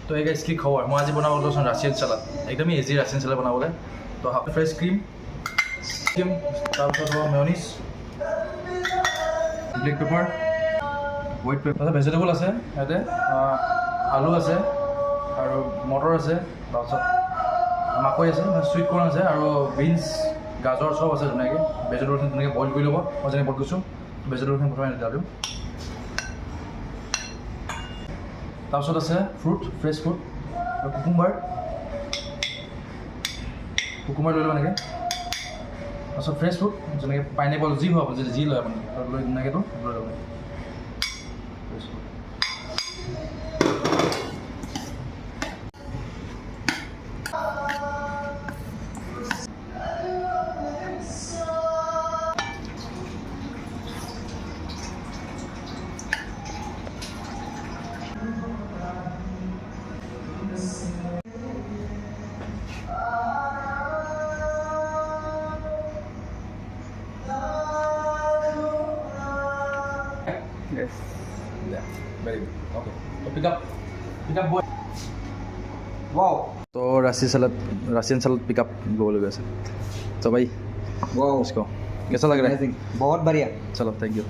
তো এই গাইজ কি খবৰ মই আজি বনাব লৈছোঁ ৰাছিয়ান চালাড একদমেই ইজি ৰাছিয়ান চালাড বনাবলৈ তো হাফ ফ্ৰেছ ক্ৰীম তাৰপিছত mayonnaise black paper white paper তাৰপিছত ভেজিটেবল আছে ইয়াতে আলু আছে আৰু মটৰ আছে তাৰপিছত মাকৈ আছে চুইট কৰ্ণ আছে আৰু বিনছ গাজৰ চব আছে ধুনীয়াকৈ ভেজিটেবলখিনি ধুনীয়াকৈ বইল কৰি ল'ব মই যেনেকৈ বইল কৰিছোঁ ভেজিটেবলখিনি প্ৰথমে দিওঁ তাৰপিছত আছে ফ্ৰুট ফ্ৰেছ ফ্ৰুট আৰু কুকুম্বাৰ লৈ ল'ব এনেকৈ তাৰপিছত ফ্ৰেছ ফ্ৰুট যেনেকৈ পাইনএপল যি হ'ব যি লয় আপুনি তাত লৈ ধুনীয়াকৈতো লৈ ল'ব fresh fruit Yes. Yeah. Very good. Okay. So pick up boy. Wow. तो राशियन सलाद पिकअप बोलोगे वैसे तो भाई वाओ उसको कैसा लग रहा है बहुत बढ़िया चलो थैंक यू